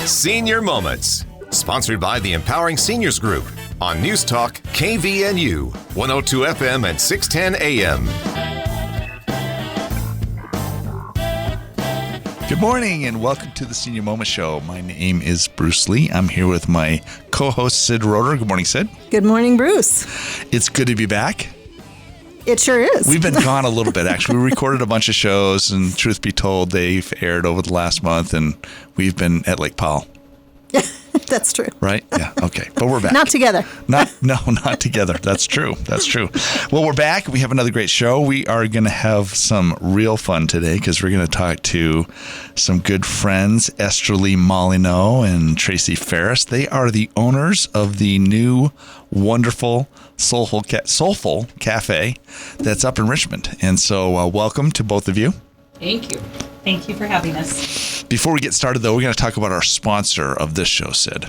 Senior Moments, sponsored by the Empowering Seniors Group on News Talk KVNU, 102 FM and 610 AM. Good morning and welcome to the Senior Moment Show. My name is Bruce Lee. I'm here with my co-host Sid Roeder. Good morning, Sid. Good morning, Bruce. It's good to be back. It sure is. We've been gone a little bit, actually. We recorded a bunch of shows, and truth be told, they've aired over the last month, and we've been at Lake Powell. That's true. Right? Yeah. Okay. But we're back. Not together. Not together. That's true. Well, we're back. We have another great show. We are going to have some real fun today because we're going to talk to some good friends, Esther Lee Molyneux and Tracy Ferris. They are the owners of the new, wonderful Soulfull Cafe that's up in Richmond. And so welcome to both of you. Thank you. Thank you for having us. Before we get started, though, we're going to talk about our sponsor of this show, Sid.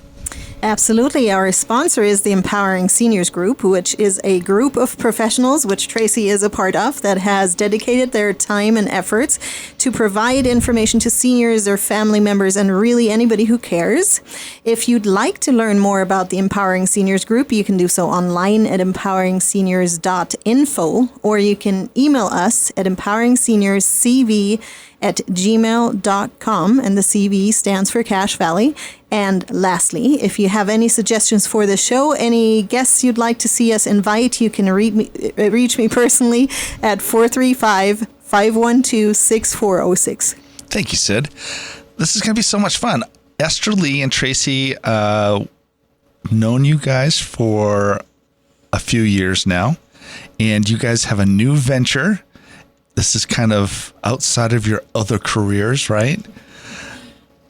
Absolutely. Our sponsor is the Empowering Seniors Group, which is a group of professionals, which Tracy is a part of, that has dedicated their time and efforts to provide information to seniors, their family members, and really anybody who cares. If you'd like to learn more about the Empowering Seniors Group, you can do so online at empoweringseniors.info, or you can email us at empoweringseniors.cv@gmail.com, and the CV stands for Cache Valley. And lastly, if you have any suggestions for the show, any guests you'd like to see us invite, you can reach me personally at 435-512-6406. Thank you, Sid. This is going to be so much fun. Esther Lee and Tracy, known you guys for a few years now, and you guys have a new venture. This is kind of outside of your other careers, right?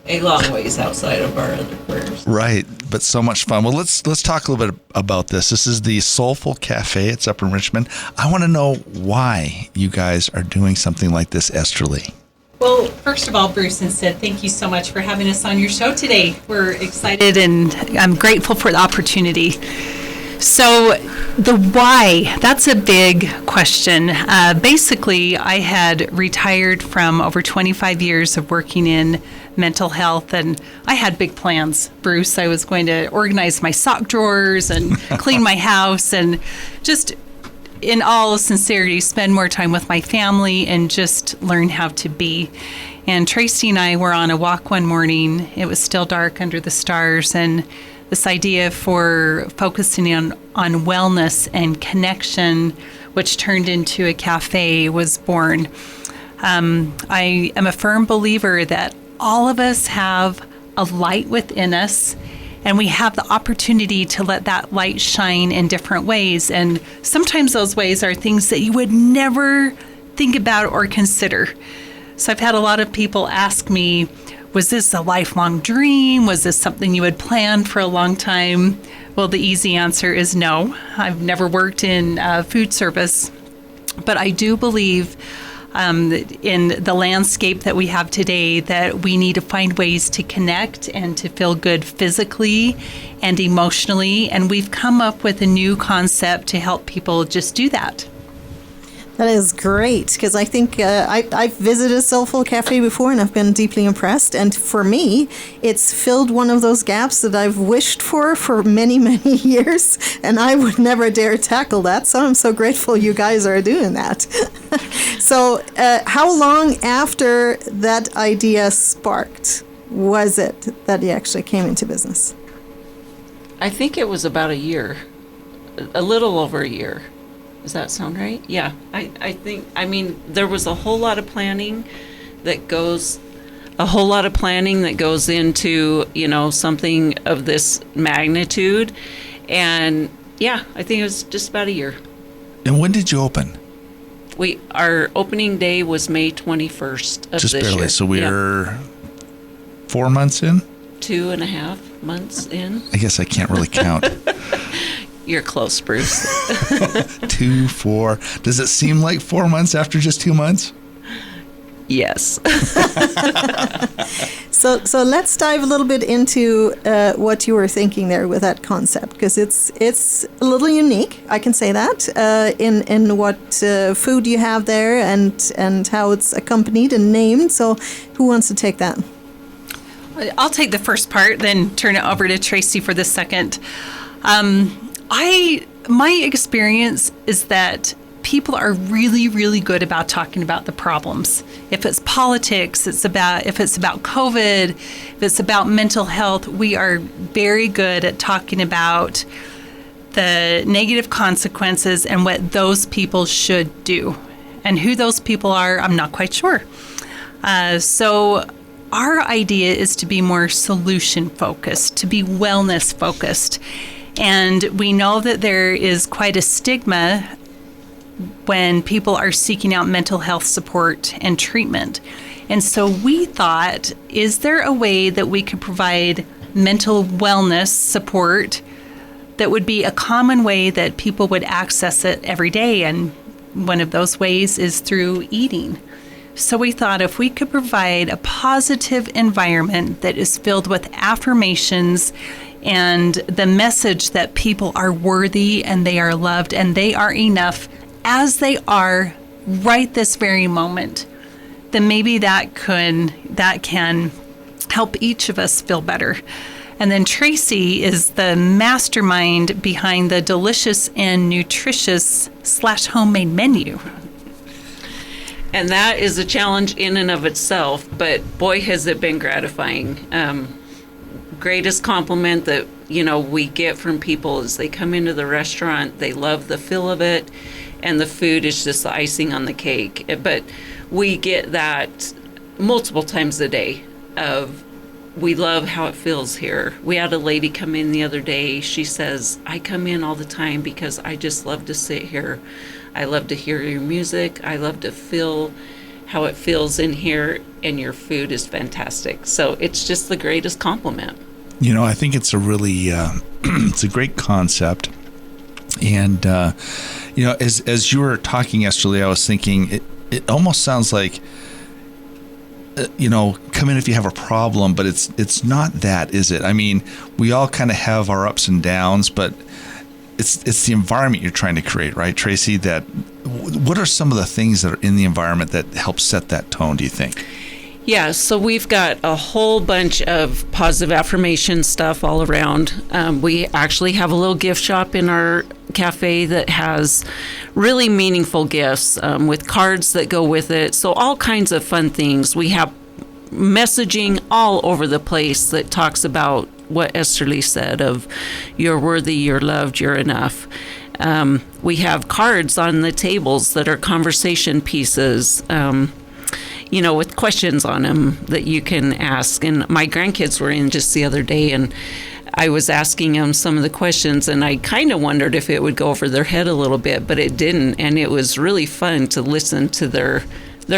A long ways outside of our other careers. Right, but so much fun. Well, let's talk a little bit about this. This is the Soulfull Cafe. It's up in Richmond. I want to know why you guys are doing something like this, Esther Lee. Well, first of all, Bruce and Sid, thank you so much for having us on your show today. We're excited and I'm grateful for the opportunity. So the why, that's a big question. Basically, I had retired from over 25 years of working in mental health, and I had big plans, Bruce. I was going to organize my sock drawers and clean my house and just, in all sincerity, spend more time with my family and just learn how to be. And Tracy and I were on a walk one morning. It was still dark under the stars, and this idea for focusing on wellness and connection, which turned into a cafe, was born. I am a firm believer that all of us have a light within us, and we have the opportunity to let that light shine in different ways. And sometimes those ways are things that you would never think about or consider. So I've had a lot of people ask me, was this a lifelong dream? Was this something you had planned for a long time? Well, the easy answer is no. I've never worked in food service, but I do believe in the landscape that we have today that we need to find ways to connect and to feel good physically and emotionally. And we've come up with a new concept to help people just do that. That is great, because I think I've visited Soulfull Cafe before and I've been deeply impressed. And for me, it's filled one of those gaps that I've wished for many, many years, and I would never dare tackle that. So I'm so grateful you guys are doing that. So how long after that idea sparked was it that you actually came into business? I think it was about a year, a little over a year. Does that sound right? Yeah, I think, there was a whole lot of planning that goes into, something of this magnitude. And yeah, I think it was just about a year. And when did you open? Our opening day was May 21st of just this barely. year. So we're 4 months in? 2.5 months in. I guess I can't really count. You're close, Bruce. 2, 4. Does it seem like 4 months after just 2 months? Yes. So let's dive a little bit into what you were thinking there with that concept, because it's a little unique, I can say that, in what food you have there and how it's accompanied and named. So who wants to take that? I'll take the first part, then turn it over to Tracy for the second. My experience is that people are really, really good about talking about the problems. If it's politics, if it's about COVID, if it's about mental health, we are very good at talking about the negative consequences and what those people should do. And who those people are, I'm not quite sure. So our idea is to be more solution focused, to be wellness focused. And we know that there is quite a stigma when people are seeking out mental health support and treatment. And so we thought, is there a way that we could provide mental wellness support that would be a common way that people would access it every day? And one of those ways is through eating. So we thought if we could provide a positive environment that is filled with affirmations and the message that people are worthy and they are loved and they are enough as they are right this very moment, then maybe that can help each of us feel better. And then Tracy is the mastermind behind the delicious and nutritious / homemade menu. And that is a challenge in and of itself, but boy, has it been gratifying. Greatest compliment that, we get from people is they come into the restaurant, they love the feel of it, and the food is just the icing on the cake. But we get that multiple times a day of, we love how it feels here. We had a lady come in the other day. She says, I come in all the time because I just love to sit here. I love to hear your music. I love to feel how it feels in here, and your food is fantastic. So it's just the greatest compliment. I think it's a really, it's a great concept. And, as you were talking yesterday, I was thinking it almost sounds like, come in if you have a problem, but it's not that, is it? I mean, we all kind of have our ups and downs, but it's the environment you're trying to create, right, Tracy? What are some of the things that are in the environment that help set that tone, do you think? Yeah, so we've got a whole bunch of positive affirmation stuff all around. We actually have a little gift shop in our cafe that has really meaningful gifts with cards that go with it. So all kinds of fun things. We have messaging all over the place that talks about what Esterly said of you're worthy, you're loved, you're enough. We have cards on the tables that are conversation pieces, with questions on them that you can ask. And my grandkids were in just the other day, and I was asking them some of the questions, and I kind of wondered if it would go over their head a little bit, but it didn't. And it was really fun to listen to their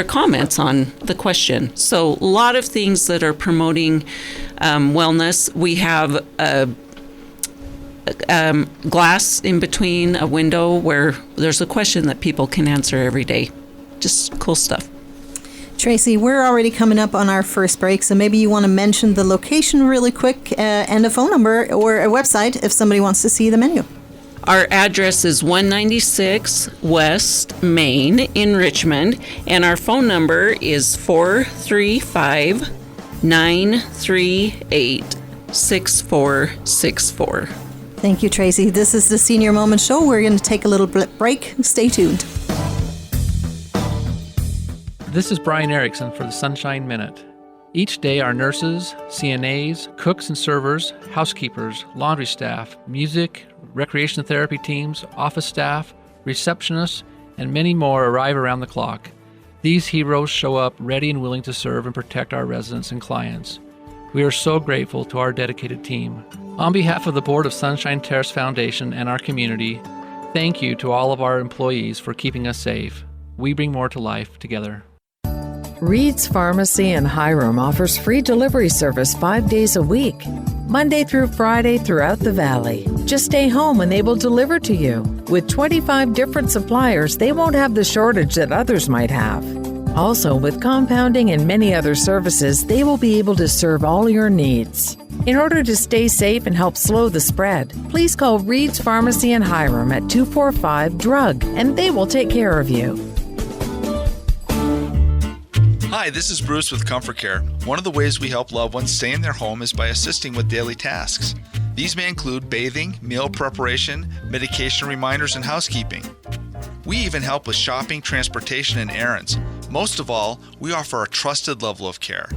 comments on the question. So a lot of things that are promoting wellness. We have a glass in between a window where there's a question that people can answer every day. Just cool stuff. Tracy, we're already coming up on our first break, so maybe you want to mention the location really quick and a phone number or a website if somebody wants to see the menu. Our address is 196 West Main in Richmond, and our phone number is 435-938-6464. Thank you, Tracy. This is the Senior Moment Show. We're going to take a little break. Stay tuned. This is Brian Erickson for the Sunshine Minute. Each day, our nurses, CNAs, cooks and servers, housekeepers, laundry staff, music, recreation therapy teams, office staff, receptionists, and many more arrive around the clock. These heroes show up ready and willing to serve and protect our residents and clients. We are so grateful to our dedicated team. On behalf of the Board of Sunshine Terrace Foundation and our community, thank you to all of our employees for keeping us safe. We bring more to life together. Reed's Pharmacy in Hiram offers free delivery service 5 days a week, Monday through Friday throughout the valley. Just stay home and they will deliver to you. With 25 different suppliers, they won't have the shortage that others might have. Also, with compounding and many other services, they will be able to serve all your needs. In order to stay safe and help slow the spread, please call Reed's Pharmacy in Hiram at 245-DRUG, and they will take care of you. Hi, Hi, this is Bruce with Comfort Care. One of the ways we help loved ones stay in their home is by assisting with daily tasks. These may include bathing, meal preparation, medication reminders, and housekeeping. We even help with shopping, transportation, and errands. Most of all, we offer a trusted level of care.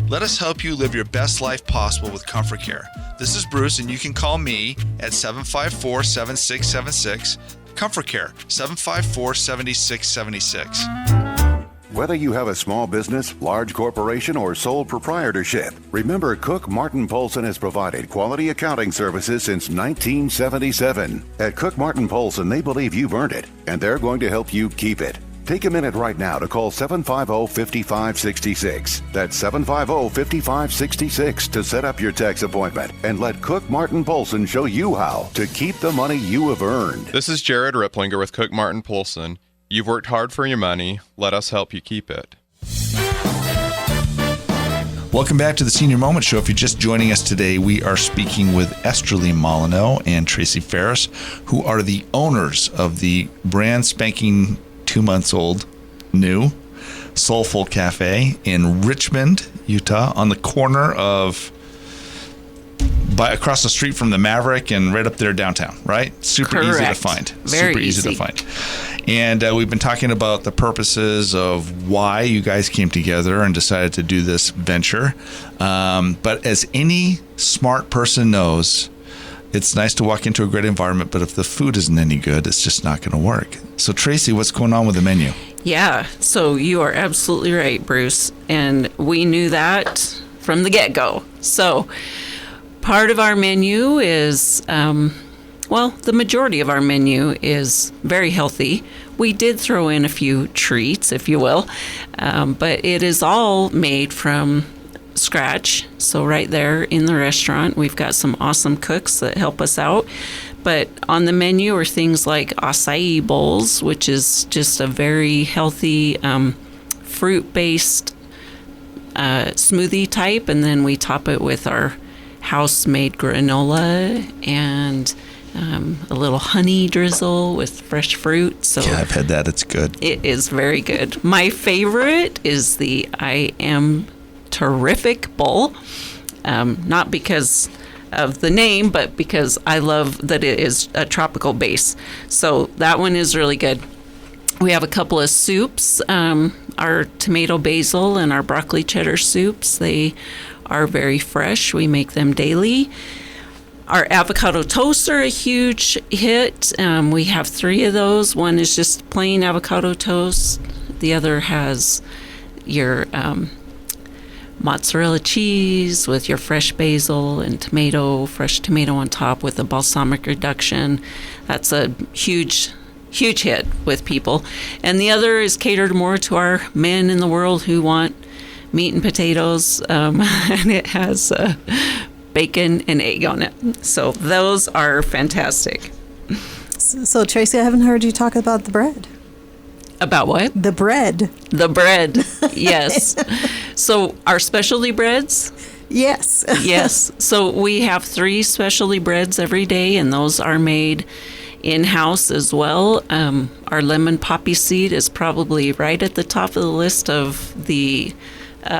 Let us help you live your best life possible with Comfort Care. This is Bruce, and you can call me at 754-7676. Comfort Care, 754-7676. Whether you have a small business, large corporation, or sole proprietorship, remember Cook Martin Polson has provided quality accounting services since 1977. At Cook Martin Polson, they believe you've earned it, and they're going to help you keep it. Take a minute right now to call 750-5566. That's 750-5566 to set up your tax appointment and let Cook Martin Polson show you how to keep the money you have earned. This is Jared Ripplinger with Cook Martin Polson. You've worked hard for your money. Let us help you keep it. Welcome back to the Senior Moment Show. If you're just joining us today, we are speaking with Esterly Molyneux and Tracy Ferris, who are the owners of the brand spanking 2 months old new Soulfull Cafe in Richmond, Utah, on the corner of across the street from the Maverick and right up there downtown, right? Super Correct. Easy to find. Very Super easy to find. And we've been talking about the purposes of why you guys came together and decided to do this venture. But as any smart person knows, it's nice to walk into a great environment, but if the food isn't any good, it's just not going to work. So, Tracy, what's going on with the menu? Yeah, so you are absolutely right, Bruce. And we knew that from the get-go. So part of our menu is, the majority of our menu is very healthy. We did throw in a few treats, if you will, but it is all made from scratch. So right there in the restaurant, we've got some awesome cooks that help us out. But on the menu are things like acai bowls, which is just a very healthy fruit-based smoothie type. And then we top it with our house-made granola and a little honey drizzle with fresh fruit. So yeah, I've had that. It's good. It is very good. My favorite is the I Am Terrific bowl. Not because of the name, but because I love that it is a tropical base. So that one is really good. We have a couple of soups, our tomato basil and our broccoli cheddar soups. They are very fresh. We make them daily. Our avocado toasts are a huge hit. We have 3 of those. One is just plain avocado toast. The other has your mozzarella cheese with your fresh basil and fresh tomato on top with a balsamic reduction. That's a huge hit with people. And the other is catered more to our men in the world who want meat and potatoes, and it has bacon and egg on it. So those are fantastic. So, Tracy, I haven't heard you talk about the bread. About what? The bread. The bread, yes. So our specialty breads? Yes. Yes. So we have 3 specialty breads every day, and those are made in-house as well. Our lemon poppy seed is probably right at the top of the list of the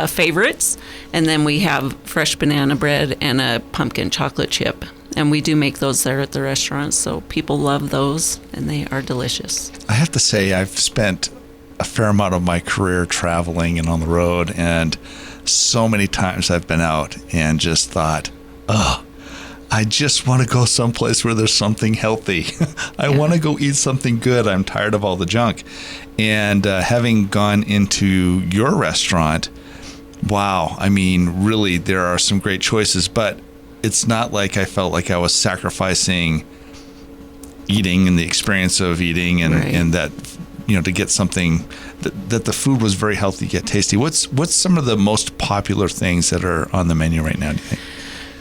favorites. And then we have fresh banana bread and a pumpkin chocolate chip. And we do make those there at the restaurant, so people love those, and they are delicious. I have to say, I've spent a fair amount of my career traveling and on the road, and so many times I've been out and just thought, I just want to go someplace where there's something healthy. I want to go eat something good. I'm tired of all the junk. And having gone into your restaurant, wow, I mean, really, there are some great choices, but it's not like I felt like I was sacrificing eating and the experience of eating and that, to get something that the food was very healthy yet tasty. What's some of the most popular things that are on the menu right now, do you think?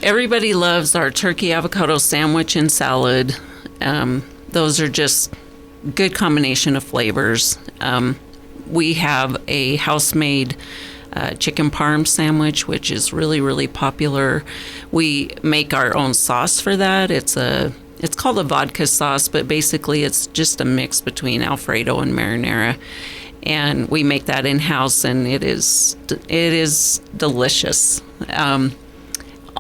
Everybody loves our turkey avocado sandwich and salad. Those are just good combination of flavors. We have a house-made chicken parm sandwich, which is really, really popular. We make our own sauce for that. It's called a vodka sauce, but basically it's just a mix between Alfredo and marinara. and we make that in-house, and it is delicious.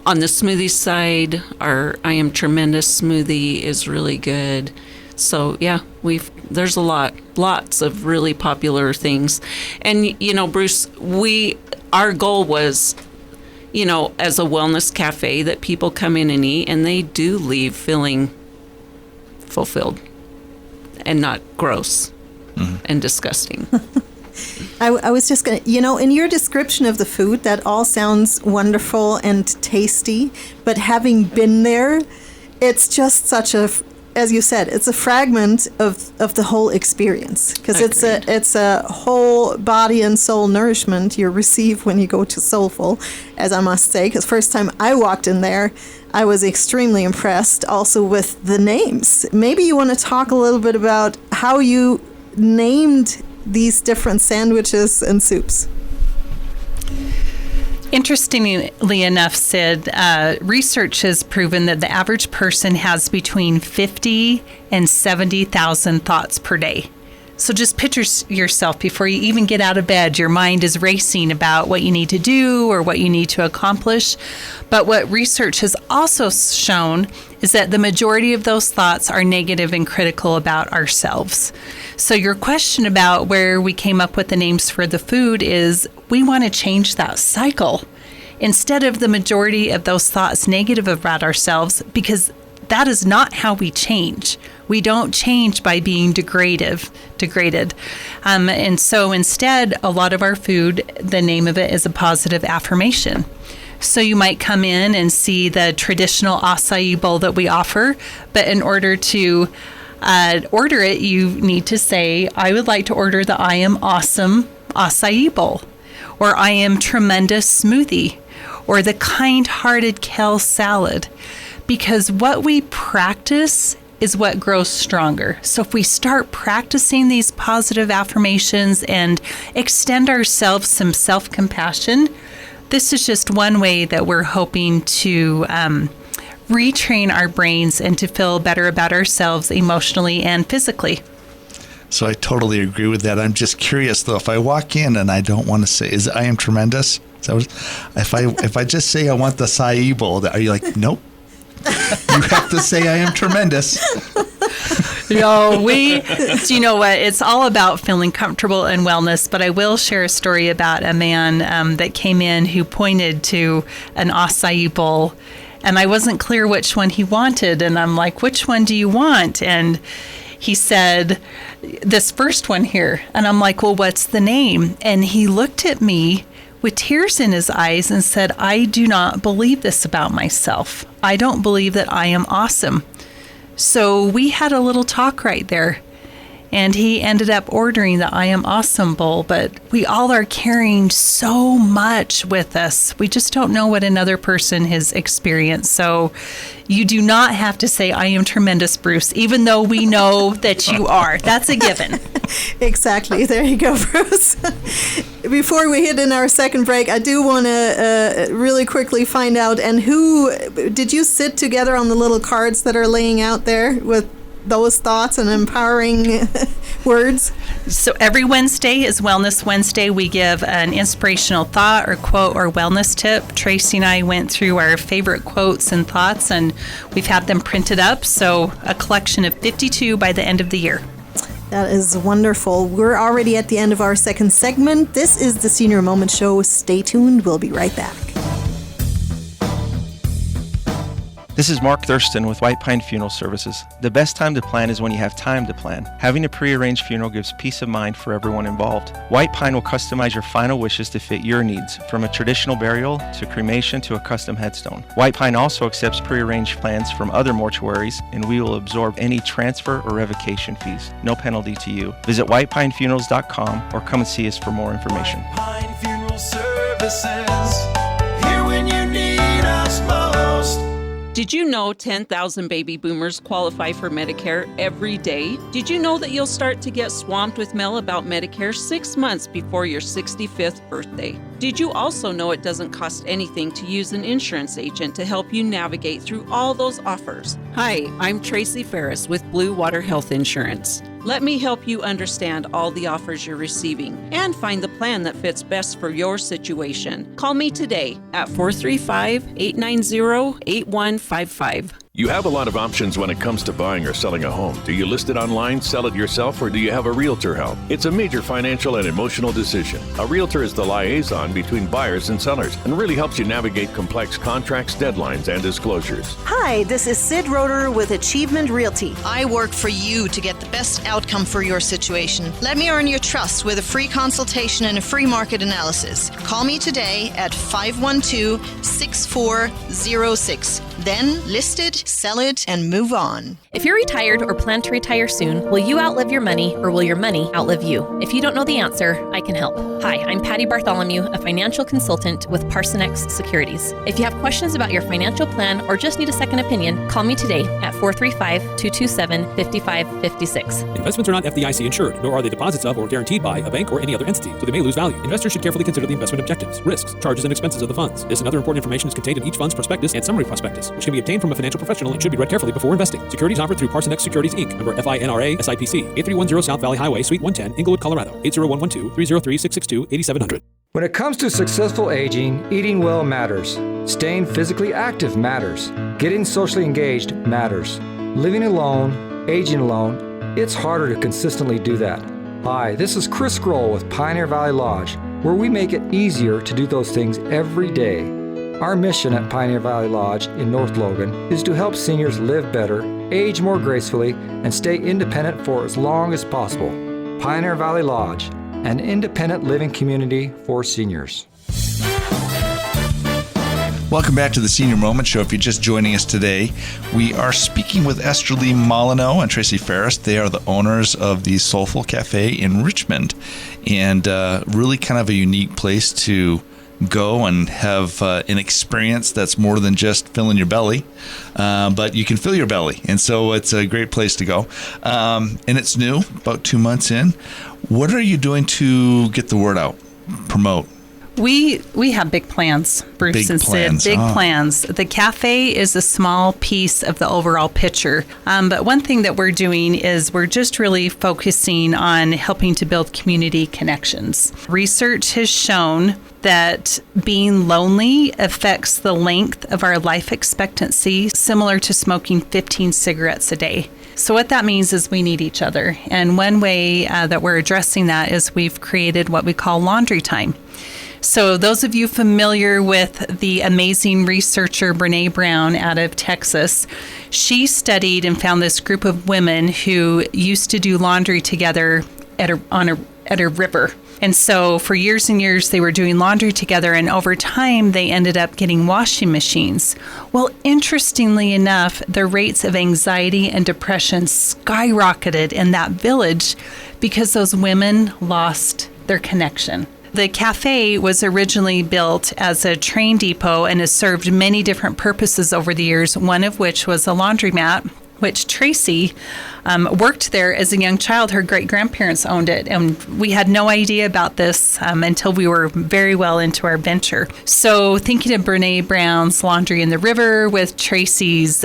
On the smoothie side, our I Am Tremendous smoothie is really good. So yeah, there's lots of really popular things. And Bruce, our goal was, as a wellness cafe, that people come in and eat and they do leave feeling fulfilled and not gross and disgusting. I was just going to, in your description of the food, that all sounds wonderful and tasty, but having been there, it's just such as you said, it's a fragment of the whole experience, because it's a whole body and soul nourishment you receive when you go to Soulfull, as I must say, because first time I walked in there, I was extremely impressed also with the names. Maybe you want to talk a little bit about how you named these different sandwiches and soups. Interestingly enough, Sid, research has proven that the average person has between 50 and 70,000 thoughts per day. So just picture yourself before you even get out of bed, your mind is racing about what you need to do or what you need to accomplish. But what research has also shown is that the majority of those thoughts are negative and critical about ourselves. So your question about where we came up with the names for the food is we want to change that cycle. Instead of the majority of those thoughts negative about ourselves, because that is not how we change. We don't change by being degraded. And so instead, a lot of our food, the name of it is a positive affirmation. So you might come in and see the traditional acai bowl that we offer, but in order to order it, you need to say, I would like to order the I Am Awesome acai bowl, or I Am Tremendous smoothie, or the kind-hearted kale salad. Because what we practice is what grows stronger. So if we start practicing these positive affirmations and extend ourselves some self-compassion, this is just one way that we're hoping to retrain our brains and to feel better about ourselves emotionally and physically. So I totally agree with that. I'm just curious, though, if I walk in and I don't want to say, I am tremendous? So if I just say I want the acai bowl, are you like, nope? You have to say I am tremendous. No, do you know what? It's all about feeling comfortable and wellness, but I will share a story about a man that came in who pointed to an acai bowl, and I wasn't clear which one he wanted, and I'm like, which one do you want? And he said, this first one here. And I'm like, well, what's the name? And he looked at me with tears in his eyes and said, I do not believe this about myself. I don't believe that I am awesome. So we had a little talk right there. And he ended up ordering the I Am Awesome bowl, but we all are carrying so much with us. We just don't know what another person has experienced. So you do not have to say, I am tremendous, Bruce, even though we know that you are. That's a given. Exactly. There you go, Bruce. Before we hit in our second break, I do want to really quickly find out, and who did you sit together on the little cards that are laying out there with those thoughts and empowering words? So every Wednesday is Wellness Wednesday. We give an inspirational thought or quote or wellness tip. Tracy and I went through our favorite quotes and thoughts, and we've had them printed up. So a collection of 52 by the end of the year. That is wonderful. We're already at the end of our second segment. This is the Senior Moment Show. Stay tuned. We'll be right back. This is Mark Thurston with White Pine Funeral Services. The best time to plan is when you have time to plan. Having a pre-arranged funeral gives peace of mind for everyone involved. White Pine will customize your final wishes to fit your needs, from a traditional burial to cremation to a custom headstone. White Pine also accepts pre-arranged plans from other mortuaries, and we will absorb any transfer or revocation fees. No penalty to you. Visit whitepinefunerals.com or come and see us for more information. White Pine Funeral Services, here when you need us most. Did you know 10,000 baby boomers qualify for Medicare every day? Did you know that you'll start to get swamped with mail about Medicare 6 months before your 65th birthday? Did you also know it doesn't cost anything to use an insurance agent to help you navigate through all those offers? Hi, I'm Tracy Ferris with Blue Water Health Insurance. Let me help you understand all the offers you're receiving and find the plan that fits best for your situation. Call me today at 435-890-8155. You have a lot of options when it comes to buying or selling a home. Do you list it online, sell it yourself, or do you have a realtor help? It's a major financial and emotional decision. A realtor is the liaison between buyers and sellers and really helps you navigate complex contracts, deadlines, and disclosures. Hi, this is Sid Roeder with Achievement Realty. I work for you to get the best outcome for your situation. Let me earn your trust with a free consultation and a free market analysis. Call me today at 512-6406. Then list it, sell it, and move on. If you're retired or plan to retire soon, will you outlive your money or will your money outlive you? If you don't know the answer, I can help. Hi, I'm Patty Bartholomew, a financial consultant with Parsonex Securities. If you have questions about your financial plan or just need a second opinion, call me today at 435-227-5556. Investments are not FDIC insured, nor are they deposits of or guaranteed by a bank or any other entity, so they may lose value. Investors should carefully consider the investment objectives, risks, charges, and expenses of the funds. This and other important information is contained in each fund's prospectus and summary prospectus, which can be obtained from a financial professional and should be read carefully before investing. Securities offered through Parsonex Securities, Inc., member FINRA, SIPC, 8310 South Valley Highway, Suite 110, Inglewood, Colorado, 80112-303-662-8700. When it comes to successful aging, eating well matters. Staying physically active matters. Getting socially engaged matters. Living alone, aging alone, it's harder to consistently do that. Hi, this is Chris Grohl with Pioneer Valley Lodge, where we make it easier to do those things every day. Our mission at Pioneer Valley Lodge in North Logan is to help seniors live better, age more gracefully, and stay independent for as long as possible. Pioneer Valley Lodge, an independent living community for seniors. Welcome back to the Senior Moment Show. If you're just joining us today, we are speaking with Esther Lee Molyneux and Tracy Ferris. They are the owners of the Soulfull Cafe in Richmond, and really kind of a unique place to go and have an experience that's more than just filling your belly, but you can fill your belly, and so it's a great place to go. And it's new, about 2 months in. What are you doing to get the word out, promote? We have big plans, Bruce and Sid. Big plans. The cafe is a small piece of the overall picture. But one thing that we're doing is we're just really focusing on helping to build community connections. Research has shown that being lonely affects the length of our life expectancy, similar to smoking 15 cigarettes a day. So what that means is we need each other. And one way that we're addressing that is we've created what we call laundry time. So those of you familiar with the amazing researcher Brene Brown out of Texas, she studied and found this group of women who used to do laundry together at a river. And so for years and years, they were doing laundry together, and over time, they ended up getting washing machines. Well, interestingly enough, the rates of anxiety and depression skyrocketed in that village because those women lost their connection. The cafe was originally built as a train depot and has served many different purposes over the years, one of which was a laundromat, which Tracy worked there as a young child. Her great-grandparents owned it, and we had no idea about this until we were very well into our venture. So thinking of Brene Brown's Laundry in the River with Tracy's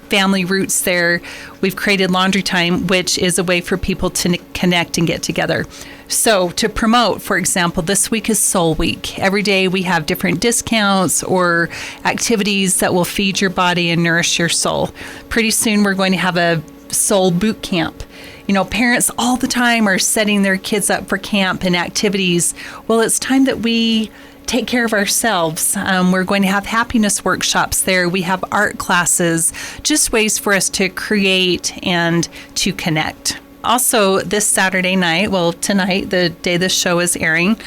family roots there, we've created Laundry Time, which is a way for people to connect and get together. So to promote, for example, this week is Soul Week. Every day we have different discounts or activities that will feed your body and nourish your soul. Pretty soon we're going to have a soul boot camp. You know, parents all the time are setting their kids up for camp and activities. Well, it's time that we take care of ourselves. We're going to have happiness workshops there. We have art classes, just ways for us to create and to connect. Also, this Saturday night, well, tonight, the day this show is airing,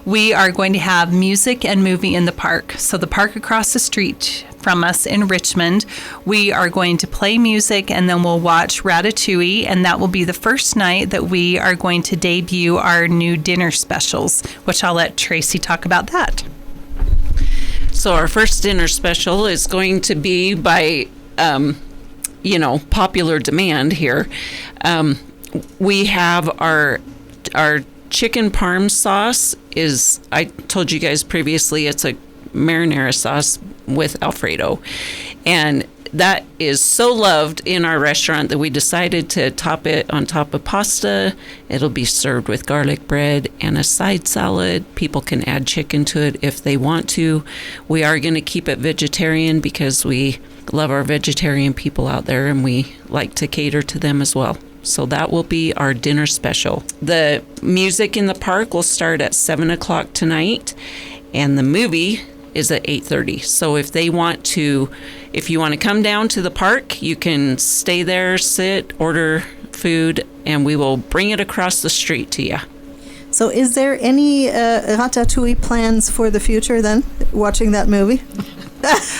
we are going to have music and movie in the park. So the park across the street from us in Richmond, we are going to play music, and then we'll watch Ratatouille, and that will be the first night that we are going to debut our new dinner specials, which I'll let Tracy talk about that. So our first dinner special is going to be by, popular demand here. We have our chicken parm sauce is, I told you guys previously, it's a marinara sauce with Alfredo. And that is so loved in our restaurant that we decided to top it on top of pasta. It'll be served with garlic bread and a side salad. People can add chicken to it if they want to. We are going to keep it vegetarian because we love our vegetarian people out there, and we like to cater to them as well. So that will be our dinner special. The music in the park will start at 7 o'clock tonight, and the movie is at 8:30. So if you want to come down to the park, you can stay there, sit, order food, and we will bring it across the street to you. So is there any ratatouille plans for the future then, watching that movie?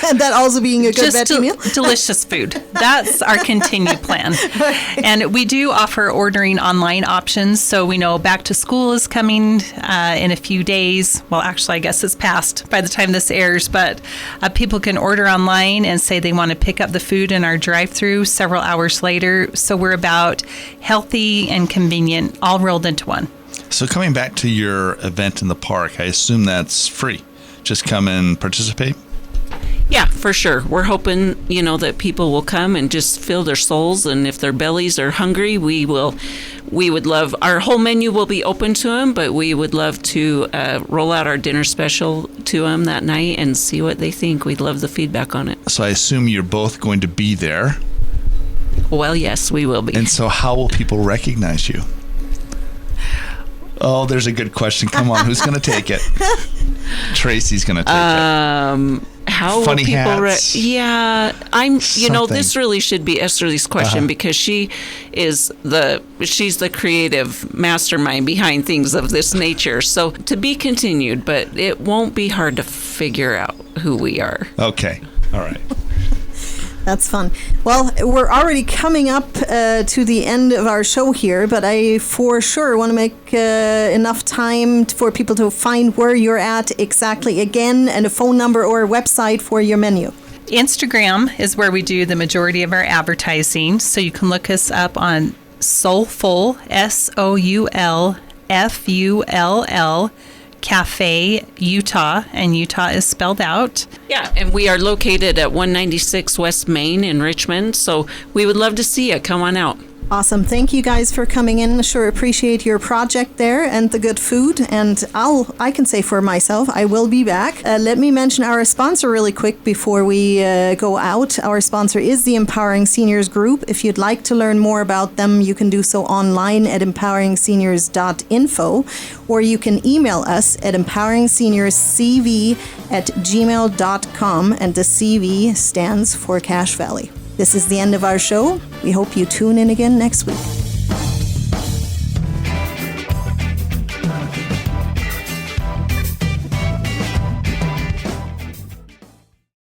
And that also being a good veggie meal? Delicious food. That's our continued plan. And we do offer ordering online options. So we know back to school is coming in a few days. Well, actually, I guess it's past by the time this airs. But people can order online and say they want to pick up the food in our drive-thru several hours later. So we're about healthy and convenient, all rolled into one. So coming back to your event in the park, I assume that's free. Just come and participate? Yeah, for sure. We're hoping, that people will come and just fill their souls, and if their bellies are hungry, we would love, our whole menu will be open to them, but we would love to roll out our dinner special to them that night and see what they think. We'd love the feedback on it. So I assume you're both going to be there. Well, yes, we will be. And so how will people recognize you? Oh, there's a good question. Come on, who's going to take it? Tracy's going to take it. How funny will people hats? This really should be Esterly's question because she's the creative mastermind behind things of this nature. So to be continued, but it won't be hard to figure out who we are. Okay. All right. That's fun. Well, we're already coming up to the end of our show here, but I for sure want to make enough time for people to find where you're at exactly again, and a phone number or a website for your menu. Instagram is where we do the majority of our advertising, so you can look us up on Soulfull, Soulfull Cafe Utah, and Utah is spelled out. Yeah, and we are located at 196 West Main in Richmond, so we would love to see you. Come on out. Awesome. Thank you guys for coming in. Sure appreciate your project there and the good food. And I can say for myself, I will be back. Let me mention our sponsor really quick before we go out. Our sponsor is the Empowering Seniors Group. If you'd like to learn more about them, you can do so online at empoweringseniors.info, or you can email us at empoweringseniorscv@gmail.com, and the CV stands for Cache Valley. This is the end of our show. We hope you tune in again next week.